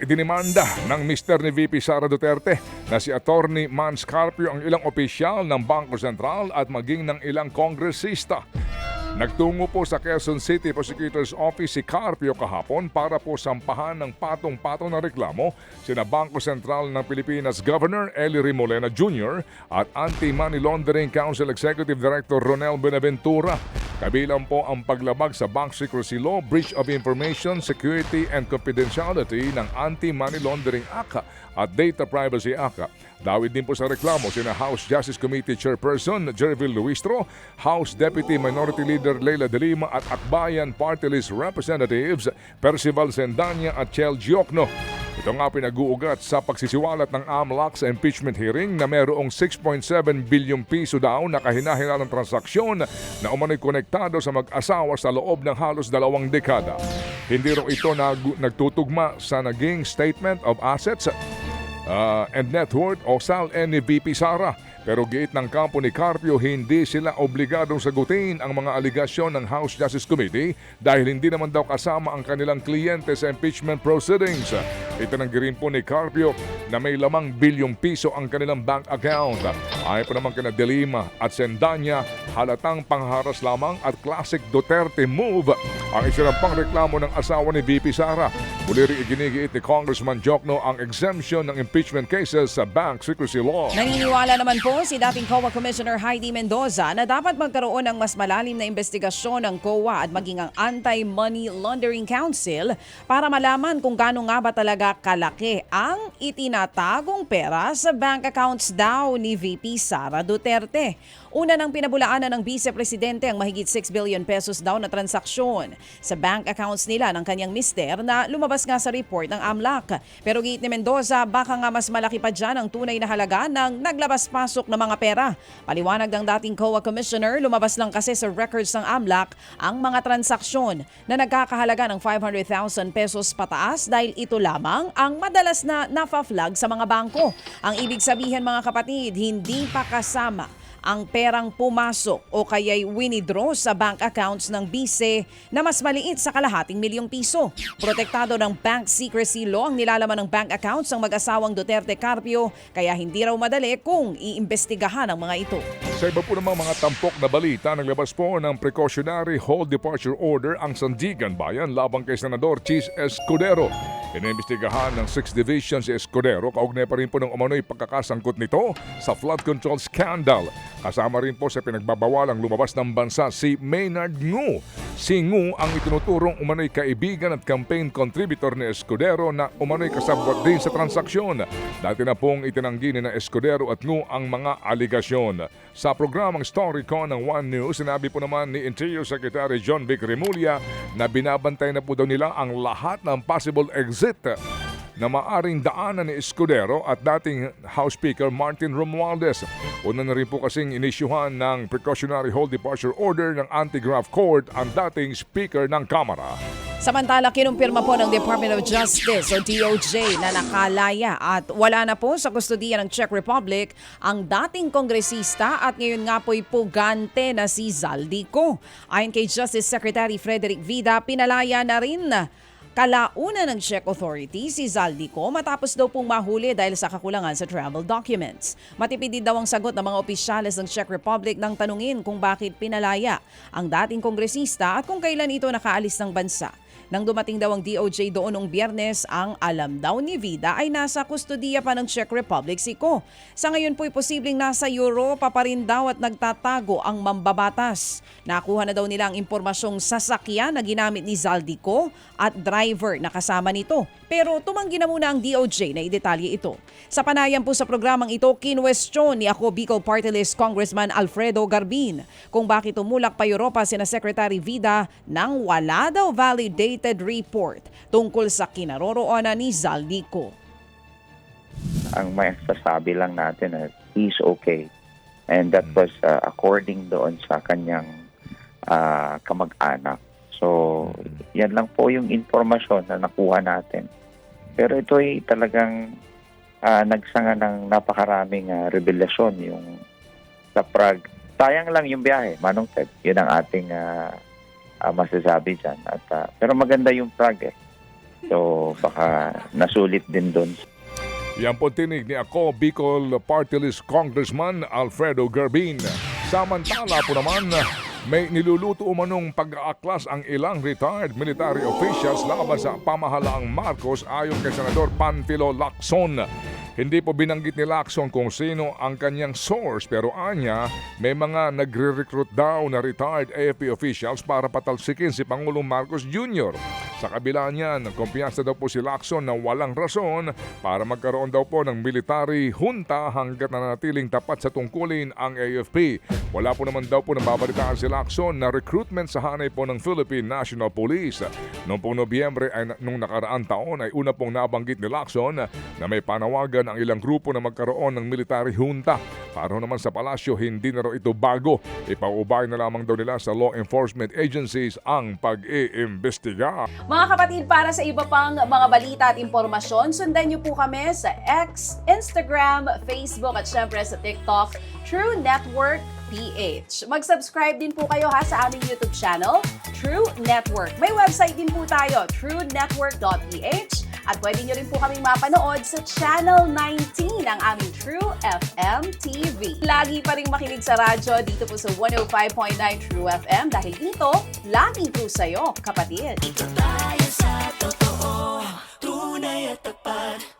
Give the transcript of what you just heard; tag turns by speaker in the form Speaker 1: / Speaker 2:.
Speaker 1: idinimanda ng Mr. ni VP Sara Duterte na si Attorney Mans Carpio ang ilang opisyal ng Bangko Sentral at maging ng ilang kongresista. Nagtungo po sa Quezon City Prosecutor's Office si Carpio kahapon para po sampahan ng patong-patong na reklamo sina Bangko Sentral ng Pilipinas Governor Eli Remolena Jr. at Anti-Money Laundering Council Executive Director Ronel Benaventura. Kabilang po ang paglabag sa Bank Secrecy Law, Breach of Information, Security and Confidentiality ng Anti-Money Laundering Act at Data Privacy Act. Dawid din po sa reklamo sina House Justice Committee Chairperson Jervil Luistro, House Deputy Minority Leader Leila De Lima at Akbayan Party List Representatives Percival Sendanya at Chel Giocno. Ito nga pinag-uugat sa pagsisiwalat ng AMLAC sa impeachment hearing na mayroong 6.7 bilyong piso daw na kahina-hinalang transaksyon na umano'y konektado sa mag-asawa sa loob ng halos 2 dekada. Hindi raw ito nagtutugma sa naging Statement of Assets and Net Worth o SAL-N ni VP Sara. Pero giit ng kampo ni Carpio, hindi sila obligadong sagutin ang mga aligasyon ng House Justice Committee dahil hindi naman daw kasama ang kanilang kliyente sa impeachment proceedings. Itinanggi rin po ni Carpio na may lamang bilyong piso ang kanilang bank account. Ayon pa naman kina De Lima at Sendanya, halatang pangharas lamang at classic Duterte move ang isinampang reklamo ng asawa ni VP Sara. Muli rin iginigiit ni Congressman Giocno ang exemption ng impeachment cases sa bank secrecy law.
Speaker 2: Naniniwala naman po si dating COA Commissioner Heidi Mendoza na dapat magkaroon ng mas malalim na investigasyon ng COA at maging ang Anti-Money Laundering Council para malaman kung gaano nga ba talaga kalaki ang itinatagong pera sa bank accounts daw ni VP Sara Duterte. Una nang pinabulaanan ng Vice Presidente ang mahigit 6 billion pesos daw na transaksyon sa bank accounts nila ng kanyang mister na lumabas nga sa report ng AMLAC. Pero giit ni Mendoza, baka nga mas malaki pa dyan ang tunay na halaga ng naglabas-pasok na mga pera. Paliwanag ng dating COA Commissioner, lumabas lang kasi sa records ng AMLAC ang mga transaksyon na nagkakahalaga ng 500,000 pesos pataas dahil ito lamang ang madalas na nafa-flag sa mga bangko. Ang ibig sabihin mga kapatid, hindi pa kasama ang perang pumasok o kaya'y winidraw sa bank accounts ng bise na mas maliit sa kalahating milyong piso. Protektado ng Bank Secrecy Law ang nilalaman ng bank accounts ng mag-asawang Duterte Carpio, kaya hindi raw madali kung iimbestigahan ang mga ito.
Speaker 1: Sa iba po namang mga tampok na balita, naglabas po ng precautionary hold departure order ang Sandigan Bayan labang kay Senador Chis Escudero. Inimbestigahan ng 6th Division si Escudero, kaugnay pa rin po ng umano'y pagkakasangkot nito sa flood control scandal. Kasama rin po sa pinagbabawalang lumabas ng bansa si Maynard Ngu. Si Ngu ang itinuturong umano'y kaibigan at campaign contributor ni Escudero na umano'y kasabwat din sa transaksyon. Dati na pong itinanggi ni na Escudero at Ngu ang mga aligasyon. Sa programang Storycon ng One News, sinabi po naman ni Interior Secretary John Vic Remulla na binabantay na po daw nila ang lahat ng possible exit na maaring daanan ni Escudero at dating House Speaker Martin Romualdez. Una na rin po kasing inisyuhan ng precautionary hold departure order ng Anti-Graft Court ang dating Speaker ng Kamara.
Speaker 2: Samantala, kinumpirma po ng Department of Justice o DOJ na nakalaya at wala na po sa kustodiya ng Czech Republic ang dating kongresista at ngayon nga po'y pugante na si Zaldico. Ayon kay Justice Secretary Frederick Vida, pinalaya na rin kalauna ng Czech authority si Zaldico matapos daw pong mahuli dahil sa kakulangan sa travel documents. Matipid din daw ang sagot ng mga opisyales ng Czech Republic nang tanungin kung bakit pinalaya ang dating kongresista at kung kailan ito nakaalis ng bansa. Nang dumating daw ang DOJ doon noong Biyernes, ang alam daw ni Vida ay nasa kustodiya pa ng Czech Republic si Ko. Sa ngayon po'y posibleng nasa Europa pa rin daw at nagtatago ang mambabatas. Nakuha na daw nila ang impormasyong sasakyan na ginamit ni Zaldico at driver na kasama nito. Pero tumanggi na muna ang DOJ na idetalye ito. Sa panayam po sa programang ito, kinwestiyon ni Ako Bicol Party List Congressman Alfredo Garbin kung bakit tumulak pa Europa sina Secretary Vida nang wala daw validated report tungkol sa kinaroroonan ni Zaldico.
Speaker 3: Ang may sasabi lang natin na he's okay. And that was according doon sa kanyang kamag-anak. So, yan lang po yung informasyon na nakuha natin. Pero ito ay talagang nagsanga ng napakaraming revelasyon yung sa Prague. Sayang lang yung biyahe, Manong Ted. Yun ang ating masasabi dyan. At, pero maganda yung Prague eh. So baka nasulit din doon.
Speaker 1: Yan po tinig ni ako Bicol Party List Congressman Alfredo Gerbin. Samantala po naman, may niluluto umanong pag-aaklas ang ilang retired military officials laban sa pamahalaang Marcos ayon kay Senador Panfilo Lacson. Hindi po binanggit ni Lacson kung sino ang kanyang source pero anya may mga nagre-recruit daw na retired AFP officials para patalsikin si Pangulong Marcos Jr. Sa kabila niyan, kumpiyansa daw po si Lacson na walang rason para magkaroon daw po ng military junta hanggat nanatiling tapat sa tungkulin ang AFP. Wala po naman daw po nababalitaan si Lacson na recruitment sa hanay po ng Philippine National Police. Noong pong Nobyembre ay nung nakaraang taon ay una pong nabanggit ni Lacson na may panawagan ang ilang grupo na magkaroon ng military junta. Para naman sa palasyo, hindi na raw ito bago. Ipaubay na lamang daw nila sa law enforcement agencies ang pag-iimbestiga.
Speaker 2: Mga kapatid, para sa iba pang mga balita at impormasyon, sundan niyo po kami sa X, Instagram, Facebook at syempre sa TikTok, True Network PH. Mag-subscribe din po kayo sa aming YouTube channel, True Network. May website din po tayo, truenetwork.ph. At pwede nyo rin po kaming mapanood sa Channel 19 ng aming True FM TV. Lagi pa rin makinig sa radyo dito po sa 105.9 True FM dahil dito, laging true sa'yo, kapatid.
Speaker 4: Dito tayo sa totoo, tunay at tapat.